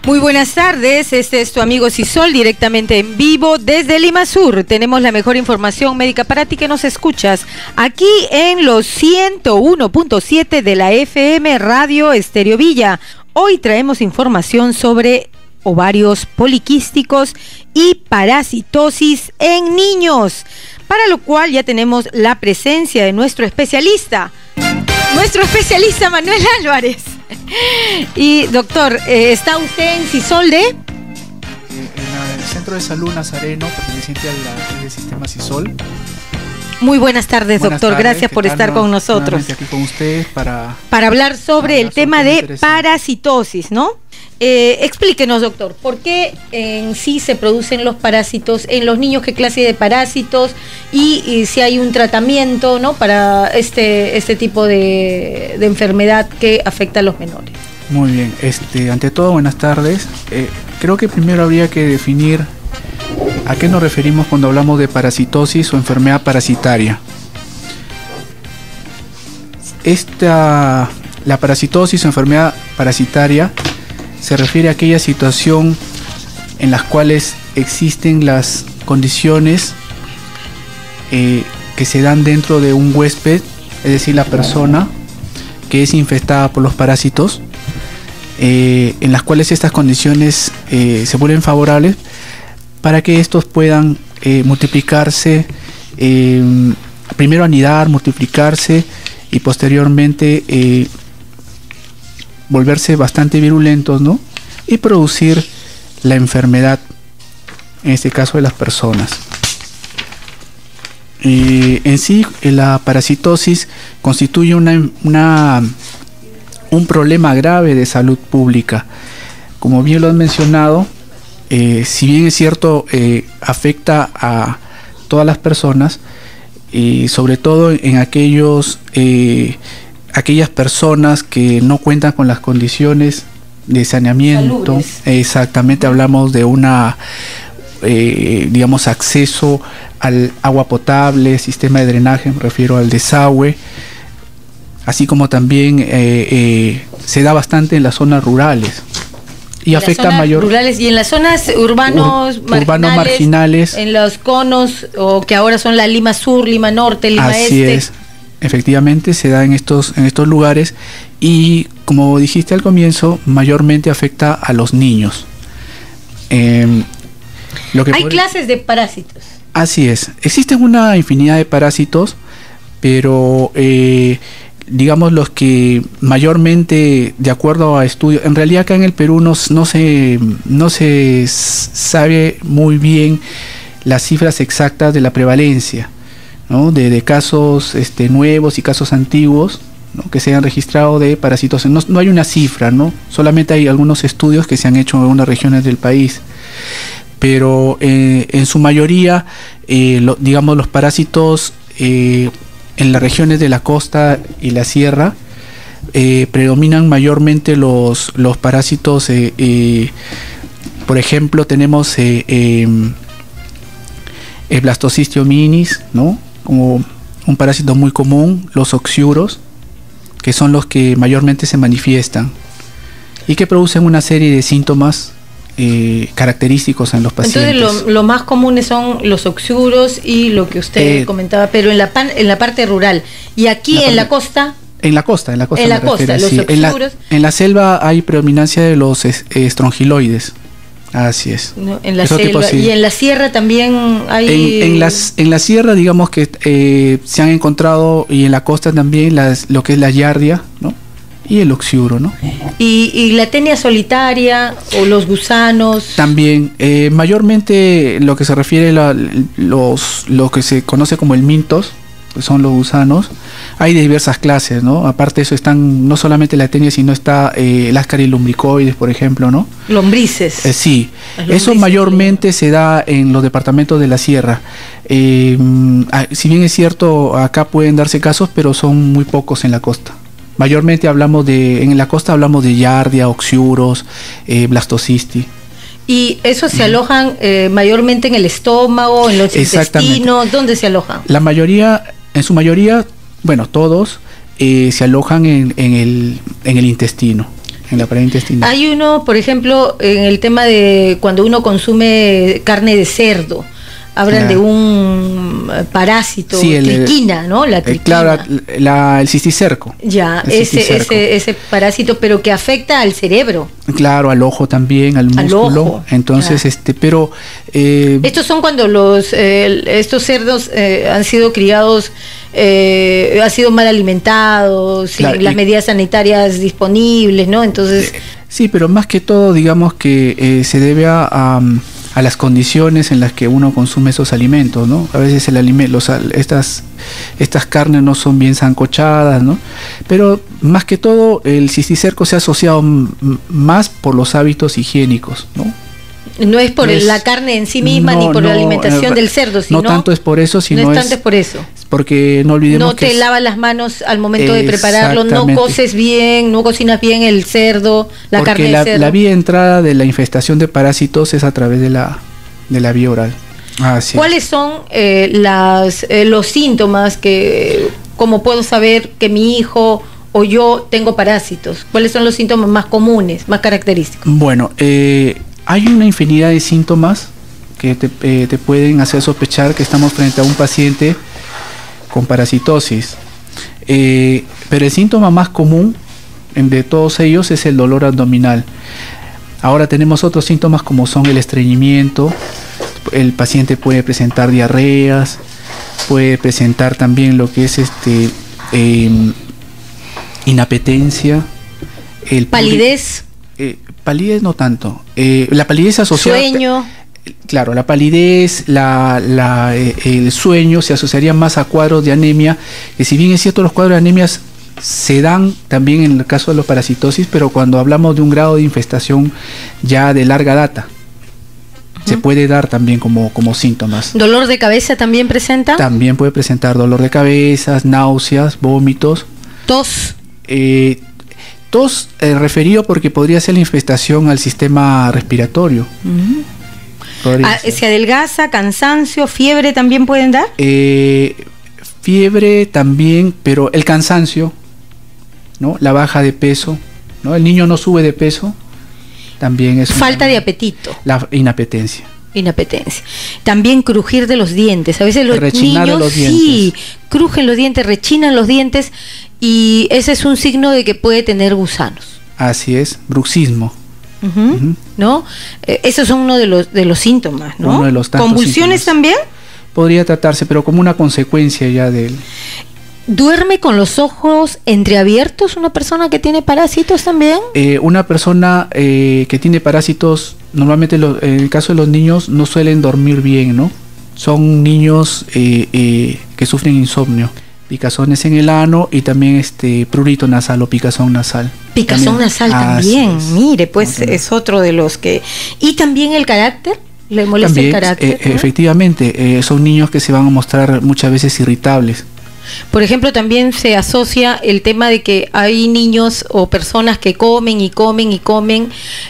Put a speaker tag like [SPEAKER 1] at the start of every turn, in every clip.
[SPEAKER 1] Muy buenas tardes, este es tu amigo Sisol, directamente en vivo desde Lima Sur. Tenemos la mejor información médica para ti que nos escuchas aquí en los 101.7 de la FM Radio Estéreo Villa. Hoy traemos información sobre ovarios poliquísticos y parasitosis en niños, para lo cual ya tenemos la presencia de nuestro especialista Manuel Álvarez. Y doctor, ¿está usted en Sisol de?
[SPEAKER 2] En el Centro de Salud Nazareno, perteneciente al sistema Sisol.
[SPEAKER 1] Muy buenas tardes, doctor. Gracias por estar con nosotros.
[SPEAKER 2] Aquí con ustedes para
[SPEAKER 1] hablar sobre el tema de parasitosis, ¿no? Explíquenos, doctor, ¿por qué en sí se producen los parásitos en los niños? ¿Qué clase de parásitos? Y si hay un tratamiento, ¿no?, para este tipo de enfermedad que afecta a los menores.
[SPEAKER 2] Muy bien, ante todo, buenas tardes. Creo que primero habría que definir a qué nos referimos cuando hablamos de parasitosis o enfermedad parasitaria. La parasitosis o enfermedad parasitaria se refiere a aquella situación en las cuales existen las condiciones que se dan dentro de un huésped, es decir, la persona que es infectada por los parásitos, en las cuales estas condiciones se vuelven favorables para que estos puedan multiplicarse, primero anidar, multiplicarse y posteriormente volverse bastante virulentos, ¿no?, y producir la enfermedad, en este caso de las personas. En sí, la parasitosis constituye un problema grave de salud pública. Como bien lo han mencionado, si bien es cierto, afecta a todas las personas, y sobre todo en aquellas personas que no cuentan con las condiciones de saneamiento. Salubres. Exactamente, hablamos de digamos, acceso al agua potable, sistema de drenaje, me refiero al desagüe, así como también se da bastante en las zonas rurales. Y afecta mayor
[SPEAKER 1] rurales y en las zonas urbanos marginales, en los conos, o que ahora son la Lima Sur, Lima Norte, Lima Este.
[SPEAKER 2] Así es. Efectivamente se da en estos lugares, y como dijiste al comienzo, mayormente afecta a los niños.
[SPEAKER 1] Hay clases de parásitos.
[SPEAKER 2] Así es, existen una infinidad de parásitos, pero digamos los que mayormente, de acuerdo a estudios, en realidad acá en el Perú no se sabe muy bien las cifras exactas de la prevalencia, ¿no?, de casos nuevos y casos antiguos, ¿no?, que se han registrado de parasitosis. No hay una cifra, ¿no?, solamente hay algunos estudios que se han hecho en algunas regiones del país, pero en su mayoría, digamos, los parásitos en las regiones de la costa y la sierra predominan mayormente los parásitos. Por ejemplo, tenemos el Blastocystis hominis, ¿no?, como un parásito muy común, los oxiuros, que son los que mayormente se manifiestan y que producen una serie de síntomas característicos en los pacientes.
[SPEAKER 1] Entonces lo más comunes son los oxiuros y lo que usted comentaba, pero en la parte rural. Y aquí en la costa. En la costa, los oxiuros.
[SPEAKER 2] En la selva hay predominancia de los estrongiloides. Así es.
[SPEAKER 1] No, en la selva. Y en la sierra también hay.
[SPEAKER 2] En la sierra, digamos que se han encontrado, y en la costa también, lo que es la giardia, ¿no?, y el oxiuro, ¿no?
[SPEAKER 1] Y la tenia solitaria o los gusanos.
[SPEAKER 2] También, mayormente lo que se refiere lo que se conoce como el mintos, que son los gusanos. Hay de diversas clases, ¿no? Aparte de eso están no solamente la tenia, sino está el Ascaris lumbricoides, por ejemplo, ¿no?
[SPEAKER 1] Lombrices.
[SPEAKER 2] Sí, eso mayormente se da en los departamentos de la sierra. Si bien es cierto, acá pueden darse casos, pero son muy pocos en la costa. Mayormente en la costa hablamos de giardia, oxiuros, blastocystis.
[SPEAKER 1] ¿Y esos se alojan mayormente en el estómago, en los intestinos? ¿Dónde se alojan?
[SPEAKER 2] La mayoría, en su mayoría, bueno, todos se alojan en el intestino, en la pared intestinal.
[SPEAKER 1] Hay uno, por ejemplo, en el tema de cuando uno consume carne de cerdo, hablan de un parásito,
[SPEAKER 2] sí,
[SPEAKER 1] triquina, ¿no? La triquina.
[SPEAKER 2] Claro, el cisticerco.
[SPEAKER 1] Ya, ese parásito, pero que afecta al cerebro.
[SPEAKER 2] Claro, al ojo también, al músculo. Ojo, entonces, claro. Pero...
[SPEAKER 1] estos son cuando estos cerdos han sido criados, han sido mal alimentados, claro, sin las medidas sanitarias disponibles, ¿no? Entonces...
[SPEAKER 2] sí, pero más que todo, digamos que se debe a las condiciones en las que uno consume esos alimentos, ¿no? A veces estas carnes no son bien sancochadas, ¿no? Pero más que todo el cisticerco se ha asociado más por los hábitos higiénicos, ¿no?
[SPEAKER 1] No es por la carne en sí misma, ni por la alimentación del cerdo, sino...
[SPEAKER 2] No tanto es por eso, sino
[SPEAKER 1] no es tanto es por eso.
[SPEAKER 2] Porque no olvidemos
[SPEAKER 1] que... No te lavas las manos al momento de prepararlo, no coces bien, no cocinas bien el cerdo, la carne del cerdo.
[SPEAKER 2] La vía de entrada de la infestación de parásitos es a través de la vía oral.
[SPEAKER 1] ¿Cuáles son los síntomas como puedo saber que mi hijo o yo tengo parásitos? ¿Cuáles son los síntomas más comunes, más característicos?
[SPEAKER 2] Bueno, hay una infinidad de síntomas que te pueden hacer sospechar que estamos frente a un paciente con parasitosis. Pero el síntoma más común de todos ellos es el dolor abdominal. Ahora tenemos otros síntomas como son el estreñimiento. El paciente puede presentar diarreas, puede presentar también lo que es inapetencia,
[SPEAKER 1] palidez.
[SPEAKER 2] Palidez no tanto. La palidez asociada...
[SPEAKER 1] Sueño.
[SPEAKER 2] Claro, la palidez, el sueño se asociaría más a cuadros de anemia, que si bien es cierto los cuadros de anemia se dan también en el caso de la parasitosis, pero cuando hablamos de un grado de infestación ya de larga data, se puede dar también como síntomas.
[SPEAKER 1] ¿Dolor de cabeza también presenta?
[SPEAKER 2] También puede presentar dolor de cabeza, náuseas, vómitos.
[SPEAKER 1] ¿Tos?
[SPEAKER 2] Tos referido porque podría ser la infestación al sistema respiratorio.
[SPEAKER 1] ¿Se adelgaza, cansancio, fiebre también pueden dar?
[SPEAKER 2] Fiebre también, pero el cansancio, ¿no? La baja de peso, ¿no? El niño no sube de peso, también es...
[SPEAKER 1] Falta de apetito.
[SPEAKER 2] La inapetencia.
[SPEAKER 1] También crujir de los dientes. A veces los niños sí crujen los dientes, rechinan los dientes, y ese es un signo de que puede tener gusanos.
[SPEAKER 2] Así es, bruxismo.
[SPEAKER 1] ¿No? Esos son uno de los síntomas, ¿no?
[SPEAKER 2] Uno de los tantos
[SPEAKER 1] ¿Convulsiones
[SPEAKER 2] síntomas.
[SPEAKER 1] También?
[SPEAKER 2] Podría tratarse, pero como una consecuencia ya del...
[SPEAKER 1] ¿Duerme con los ojos entreabiertos una persona que tiene parásitos también?
[SPEAKER 2] Una persona que tiene parásitos, normalmente en el caso de los niños, no suelen dormir bien, ¿no? Son niños que sufren insomnio, picazones en el ano y también prurito nasal o picazón nasal.
[SPEAKER 1] Picazón nasal también, mire, pues es otro de los que... ¿Y también el carácter? ¿Le molesta también, el carácter?
[SPEAKER 2] Efectivamente, son niños que se van a mostrar muchas veces irritables.
[SPEAKER 1] Por ejemplo, también se asocia el tema de que hay niños o personas que comen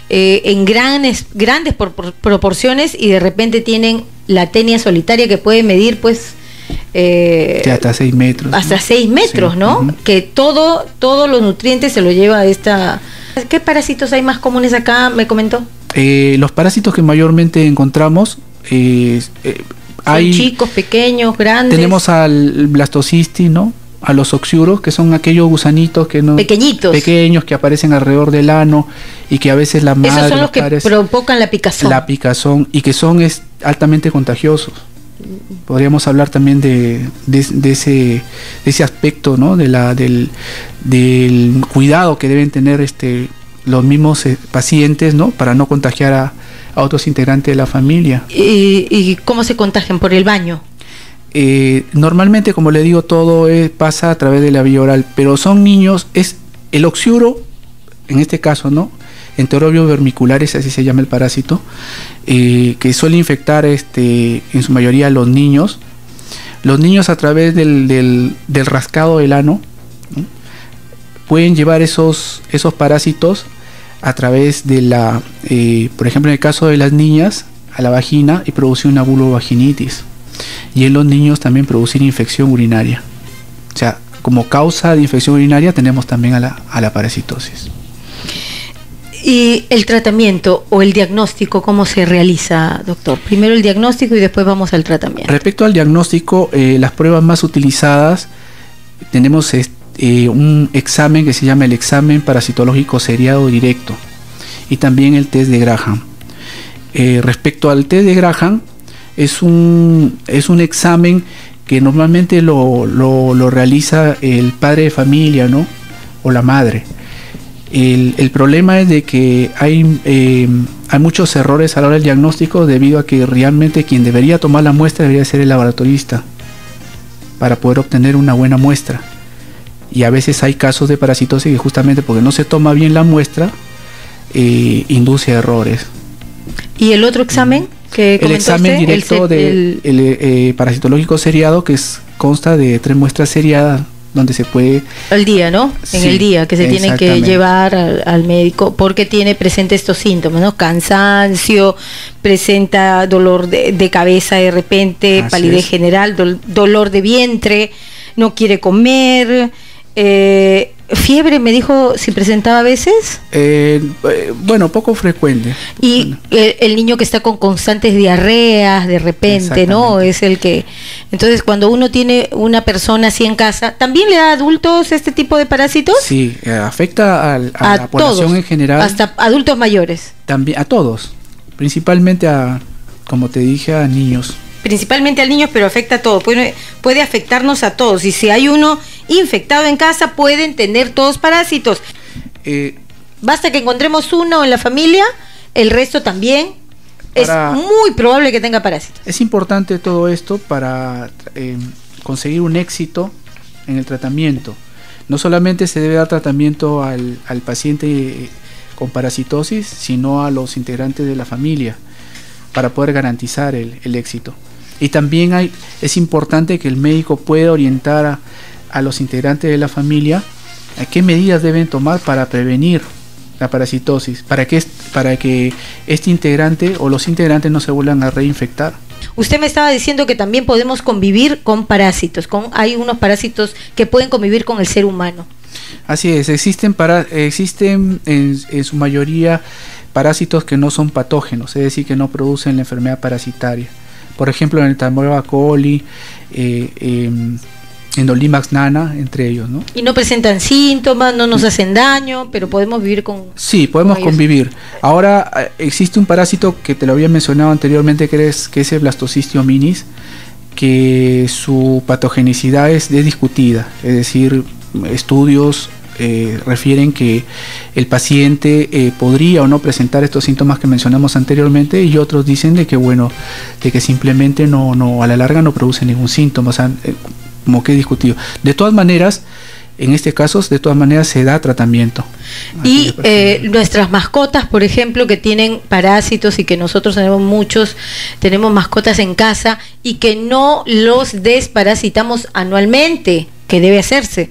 [SPEAKER 1] en grandes proporciones y de repente tienen la tenia solitaria que puede medir pues
[SPEAKER 2] hasta 6 metros.
[SPEAKER 1] Hasta 6 metros, sí, ¿no? Que todos los nutrientes se lo lleva a esta... ¿Qué parásitos hay más comunes acá? Me comentó.
[SPEAKER 2] Los parásitos que mayormente encontramos...
[SPEAKER 1] Hay chicos, pequeños, grandes.
[SPEAKER 2] Tenemos al blastocisti, ¿no? A los oxiuros, que son aquellos gusanitos que no... Pequeños que aparecen alrededor del ano y que a veces la madre...
[SPEAKER 1] Esos son los que provocan la picazón.
[SPEAKER 2] La picazón y que son altamente contagiosos. Podríamos hablar también de ese aspecto, ¿no? Del cuidado que deben tener los mismos pacientes, ¿no? Para no contagiar a otros integrantes de la familia.
[SPEAKER 1] ¿Y cómo se contagian? ¿Por el baño?
[SPEAKER 2] Normalmente, como le digo, todo pasa a través de la vía oral, pero son niños, es el oxiuro, en este caso, ¿no? Enterobios vermiculares, así se llama el parásito, que suele infectar en su mayoría a los niños. Los niños, a través del rascado del ano, ¿no? Pueden llevar esos parásitos a través de la, por ejemplo, en el caso de las niñas, a la vagina y producir una vulvovaginitis. Y en los niños también producir infección urinaria. O sea, como causa de infección urinaria tenemos también a la parasitosis.
[SPEAKER 1] ¿Y el tratamiento o el diagnóstico cómo se realiza, doctor? Primero el diagnóstico y después vamos al tratamiento.
[SPEAKER 2] Respecto al diagnóstico, las pruebas más utilizadas, tenemos un examen que se llama el examen parasitológico seriado directo y también el test de Graham. Respecto al test de Graham, es un examen que normalmente lo realiza el padre de familia, ¿no? O la madre. El problema es de que hay muchos errores a la hora del diagnóstico, debido a que realmente quien debería tomar la muestra debería ser el laboratorista para poder obtener una buena muestra. Y a veces hay casos de parasitosis que justamente porque no se toma bien la muestra induce a errores.
[SPEAKER 1] ¿Y el otro examen que comentó
[SPEAKER 2] el examen
[SPEAKER 1] usted?
[SPEAKER 2] Directo el parasitológico seriado, que consta de 3 muestras seriadas donde se puede...
[SPEAKER 1] Al día, ¿no? En
[SPEAKER 2] Sí,
[SPEAKER 1] el día, que se tienen que llevar al médico porque tiene presente estos síntomas, ¿no? Cansancio, presenta dolor de cabeza de repente,
[SPEAKER 2] Así
[SPEAKER 1] palidez
[SPEAKER 2] es.
[SPEAKER 1] general, dolor de vientre, no quiere comer, fiebre, me dijo, si presentaba a veces.
[SPEAKER 2] Bueno, poco frecuente.
[SPEAKER 1] Y el niño que está con constantes diarreas de repente, ¿no? Es el que... Entonces, cuando uno tiene una persona así en casa, ¿también le da a adultos este tipo de parásitos?
[SPEAKER 2] Sí, afecta a la población
[SPEAKER 1] todos,
[SPEAKER 2] en general.
[SPEAKER 1] hasta adultos mayores.
[SPEAKER 2] También a todos, principalmente como te dije, a niños.
[SPEAKER 1] Principalmente al niño, pero afecta a todos. Puede afectarnos a todos. Y si hay uno infectado en casa, pueden tener todos parásitos. Basta que encontremos uno en la familia, el resto también es muy probable que tenga parásitos.
[SPEAKER 2] Es importante todo esto para conseguir un éxito en el tratamiento. No solamente se debe dar tratamiento al paciente con parasitosis, sino a los integrantes de la familia, para poder garantizar el éxito. Y también es importante que el médico pueda orientar a los integrantes de la familia a qué medidas deben tomar para prevenir la parasitosis, para que este integrante o los integrantes no se vuelvan a reinfectar.
[SPEAKER 1] Usted me estaba diciendo que también podemos convivir con parásitos, hay unos parásitos que pueden convivir con el ser humano.
[SPEAKER 2] Así es, existen en su mayoría parásitos que no son patógenos, es decir, que no producen la enfermedad parasitaria. Por ejemplo, en el Tabnoreva coli, Endolimax nana, entre ellos, ¿no?
[SPEAKER 1] Y no presentan síntomas, no nos hacen daño, pero podemos vivir con...
[SPEAKER 2] Sí, podemos convivir. Ahora existe un parásito que te lo había mencionado anteriormente, que es el Blastocystis hominis, que su patogenicidad es discutida, es decir, estudios refieren que el paciente podría o no presentar estos síntomas que mencionamos anteriormente, y otros dicen de que simplemente no a la larga no produce ningún síntoma, o sea, como que es discutido. De todas maneras, en este caso, se da tratamiento.
[SPEAKER 1] Y nuestras mascotas, por ejemplo, que tienen parásitos y que nosotros tenemos mascotas en casa y que no los desparasitamos anualmente, que debe hacerse.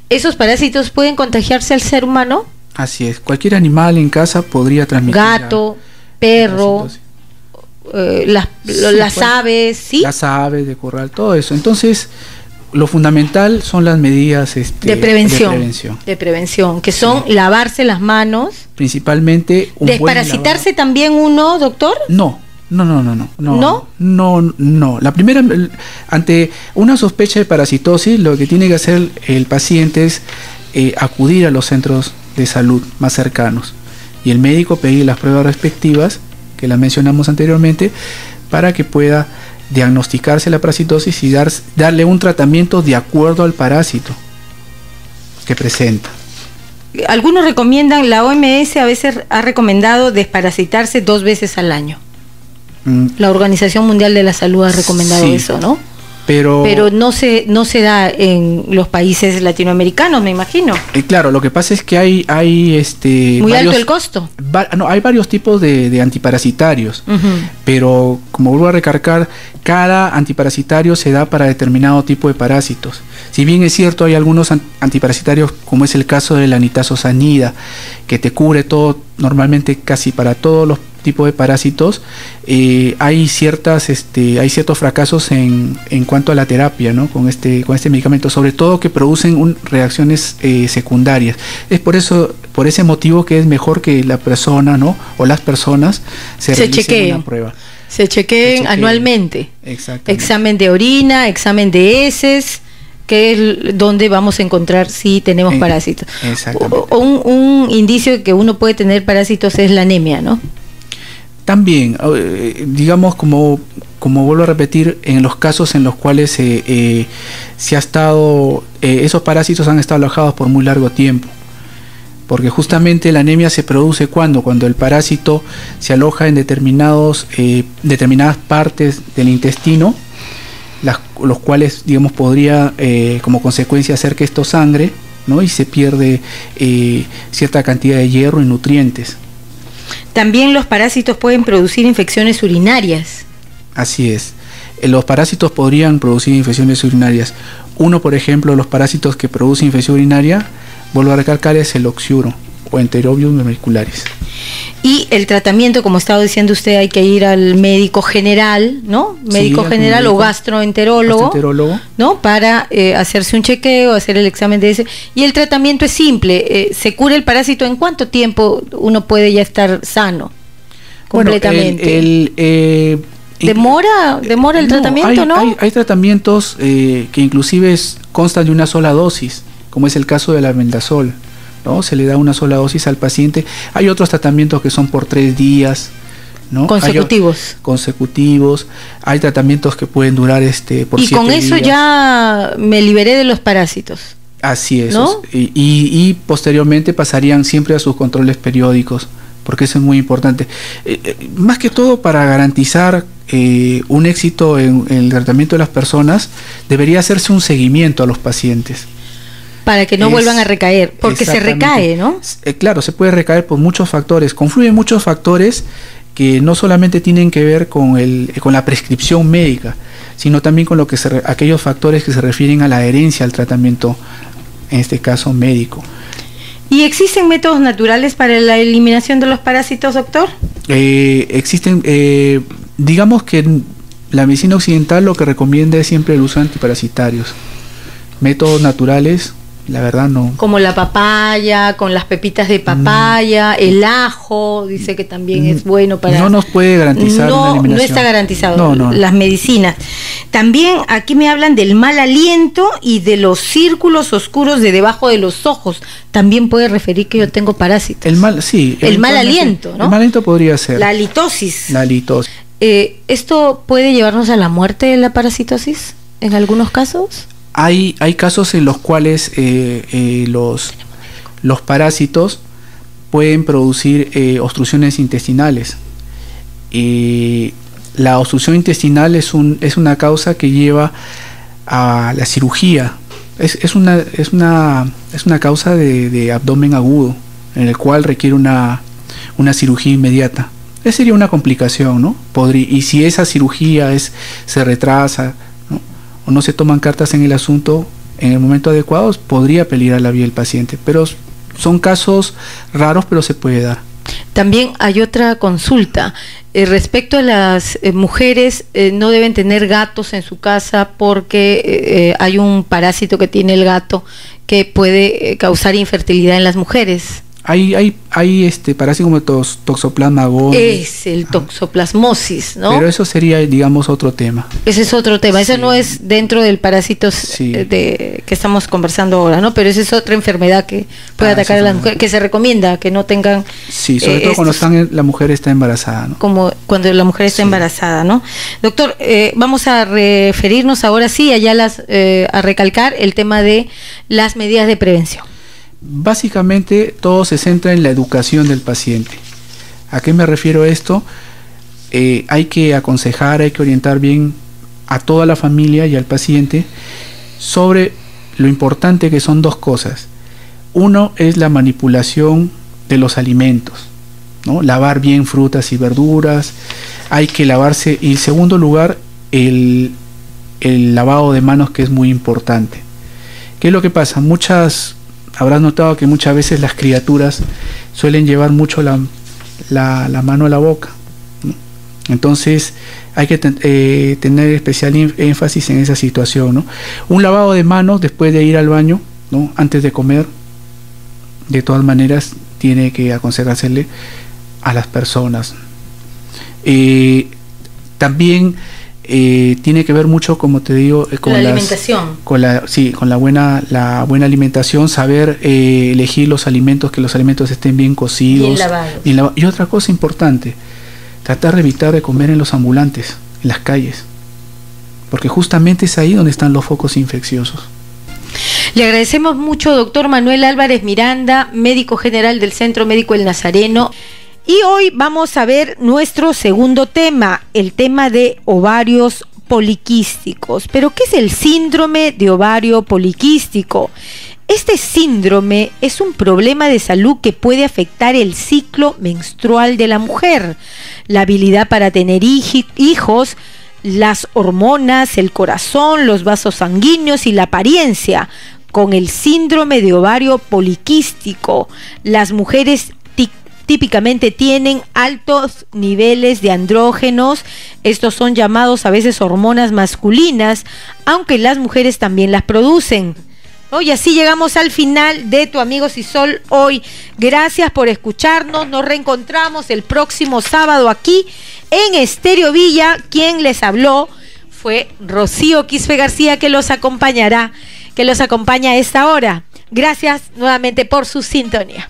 [SPEAKER 1] ¿Esos parásitos pueden contagiarse al ser humano?
[SPEAKER 2] Así es, cualquier animal en casa podría transmitir.
[SPEAKER 1] Gato, perro, las aves, ¿sí?
[SPEAKER 2] Las aves de corral, todo eso. Entonces, lo fundamental son las medidas
[SPEAKER 1] de prevención, que son lavarse las manos. Principalmente ¿desparasitarse también uno, doctor?
[SPEAKER 2] No. La primera, ante una sospecha de parasitosis, lo que tiene que hacer el paciente es acudir a los centros de salud más cercanos y el médico pedir las pruebas respectivas que las mencionamos anteriormente para que pueda diagnosticarse la parasitosis y darle un tratamiento de acuerdo al parásito que presenta.
[SPEAKER 1] Algunos recomiendan, la OMS a veces ha recomendado desparasitarse 2 veces al año. La Organización Mundial de la Salud ha recomendado eso, ¿no? Pero no se da en los países latinoamericanos, me imagino.
[SPEAKER 2] Claro, lo que pasa es que hay
[SPEAKER 1] muy alto el costo.
[SPEAKER 2] Hay varios tipos de antiparasitarios, pero como vuelvo a recargar, cada antiparasitario se da para determinado tipo de parásitos. Si bien es cierto, hay algunos antiparasitarios, como es el caso de la nitazosanida, que te cubre todo normalmente casi para todos los tipos de parásitos, hay ciertos fracasos en cuanto a la terapia, ¿no? con este medicamento, sobre todo que producen reacciones secundarias. Es por ese motivo que es mejor que la persona, ¿no? o las personas se realicen una prueba.
[SPEAKER 1] Se chequeen anualmente.
[SPEAKER 2] Exactamente.
[SPEAKER 1] Examen de orina, examen de heces, que es donde vamos a encontrar si tenemos parásitos.
[SPEAKER 2] Exactamente.
[SPEAKER 1] Un indicio de que uno puede tener parásitos es la anemia, ¿no?
[SPEAKER 2] También, digamos, como vuelvo a repetir, en los casos en los cuales se ha estado, esos parásitos han estado alojados por muy largo tiempo, porque justamente la anemia se produce cuando el parásito se aloja en determinadas partes del intestino, los cuales, digamos, podría como consecuencia hacer que esto sangre, ¿no? Y se pierde cierta cantidad de hierro y nutrientes.
[SPEAKER 1] También los parásitos pueden producir infecciones urinarias.
[SPEAKER 2] Así es. Los parásitos podrían producir infecciones urinarias. Uno, por ejemplo, los parásitos que producen infección urinaria, vuelvo a recalcar, es el oxiuro o Enterobius vermicularis. Y
[SPEAKER 1] el tratamiento, como estaba diciendo usted, hay que ir al médico general, ¿no? Médico general o gastroenterólogo, ¿no? Para hacerse un chequeo, hacer el examen de ese. Y el tratamiento es simple. ¿Se cura el parásito? ¿En cuánto tiempo uno puede ya estar sano completamente? ¿Demora el tratamiento, no?
[SPEAKER 2] Hay tratamientos que inclusive constan de una sola dosis, como es el caso del albendazol, ¿no? Se le da una sola dosis al paciente. Hay otros tratamientos que son por 3 días, ¿no? Consecutivos. Hay tratamientos que pueden durar por 7 días.
[SPEAKER 1] Y con eso ya me liberé de los parásitos.
[SPEAKER 2] Así es,
[SPEAKER 1] ¿no?
[SPEAKER 2] Y posteriormente pasarían siempre a sus controles periódicos, porque eso es muy importante. Más que todo, para garantizar un éxito en el tratamiento de las personas, debería hacerse un seguimiento a los pacientes.
[SPEAKER 1] Para que no vuelvan a recaer, porque se recae, ¿no?
[SPEAKER 2] Claro, se puede recaer por muchos factores. Confluyen muchos factores que no solamente tienen que ver con la prescripción médica, sino también con aquellos factores que se refieren a la adherencia al tratamiento, en este caso médico.
[SPEAKER 1] ¿Y existen métodos naturales para la eliminación de los parásitos, doctor?
[SPEAKER 2] Existen, digamos que la medicina occidental lo que recomienda es siempre el uso de antiparasitarios. Métodos naturales, la verdad no.
[SPEAKER 1] Como la papaya, con las pepitas de papaya, el ajo, dice que también es bueno para...
[SPEAKER 2] No nos puede garantizar una eliminación.
[SPEAKER 1] No está garantizado, no. Las medicinas. También aquí me hablan del mal aliento y de los círculos oscuros de debajo de los ojos. También puede referir que yo tengo parásitos.
[SPEAKER 2] El mal aliento, ¿no? El mal aliento podría ser.
[SPEAKER 1] La halitosis.
[SPEAKER 2] ¿Esto
[SPEAKER 1] puede llevarnos a la muerte de la parasitosis en algunos casos?
[SPEAKER 2] Hay casos en los cuales los parásitos pueden producir obstrucciones intestinales. La obstrucción intestinal es una causa que lleva a la cirugía. Es una causa de abdomen agudo, en el cual requiere una cirugía inmediata. Esa sería una complicación, ¿no? Y si esa cirugía se retrasa, ¿no? O no se toman cartas en el asunto en el momento adecuado, podría peligrar la vida del paciente. Pero son casos raros, pero se puede dar.
[SPEAKER 1] También hay otra consulta. Respecto a las mujeres, no deben tener gatos en su casa porque hay un parásito que tiene el gato que puede causar infertilidad en las mujeres.
[SPEAKER 2] Hay parásito como Toxoplasma gondii.
[SPEAKER 1] Es el toxoplasmosis, ¿no?
[SPEAKER 2] Pero eso sería, digamos, otro tema.
[SPEAKER 1] Ese es otro tema. Ese no es dentro del parásito que estamos conversando ahora, ¿no? Pero esa es otra enfermedad que puede atacar a las mujeres, que se recomienda que no tengan. Sí,
[SPEAKER 2] sobre todo cuando la mujer está embarazada, ¿no?
[SPEAKER 1] Como cuando la mujer está embarazada, ¿no? Doctor, vamos a referirnos ahora a recalcar el tema de las medidas de prevención.
[SPEAKER 2] Básicamente todo se centra en la educación del paciente. ¿A qué me refiero a esto? Hay que aconsejar, hay que orientar bien a toda la familia y al paciente sobre lo importante que son 2 cosas. Uno es la manipulación de los alimentos, ¿no? Lavar bien frutas y verduras, hay que lavarse. Y en segundo lugar, el lavado de manos, que es muy importante. ¿Qué es lo que pasa? Muchas habrás notado que muchas veces las criaturas suelen llevar mucho la mano a la boca, ¿no? Entonces hay que tener especial énfasis en esa situación, ¿no? Un lavado de manos después de ir al baño, ¿no? Antes de comer, de todas maneras tiene que aconsejársele a las personas. También tiene que ver mucho, como te digo, con
[SPEAKER 1] la alimentación.
[SPEAKER 2] Con la buena alimentación, saber elegir los alimentos, que los alimentos estén bien cocidos, bien lavados. Y otra cosa importante, tratar de evitar de comer en los ambulantes, en las calles, porque justamente es ahí donde están los focos infecciosos.
[SPEAKER 1] Le agradecemos mucho, doctor Manuel Álvarez Miranda, médico general del Centro Médico El Nazareno. Y hoy vamos a ver nuestro segundo tema, el tema de ovarios poliquísticos. ¿Pero qué es el síndrome de ovario poliquístico? Este síndrome es un problema de salud que puede afectar el ciclo menstrual de la mujer, la habilidad para tener hijos, las hormonas, el corazón, los vasos sanguíneos y la apariencia. Con el síndrome de ovario poliquístico, las mujeres típicamente tienen altos niveles de andrógenos. Estos son llamados a veces hormonas masculinas, aunque las mujeres también las producen. Y así llegamos al final de Tu Amigo Sisol hoy. Gracias por escucharnos. Nos reencontramos el próximo sábado aquí en Estéreo Villa. Quien les habló fue Rocío Quispe García, que los acompaña a esta hora. Gracias nuevamente por su sintonía.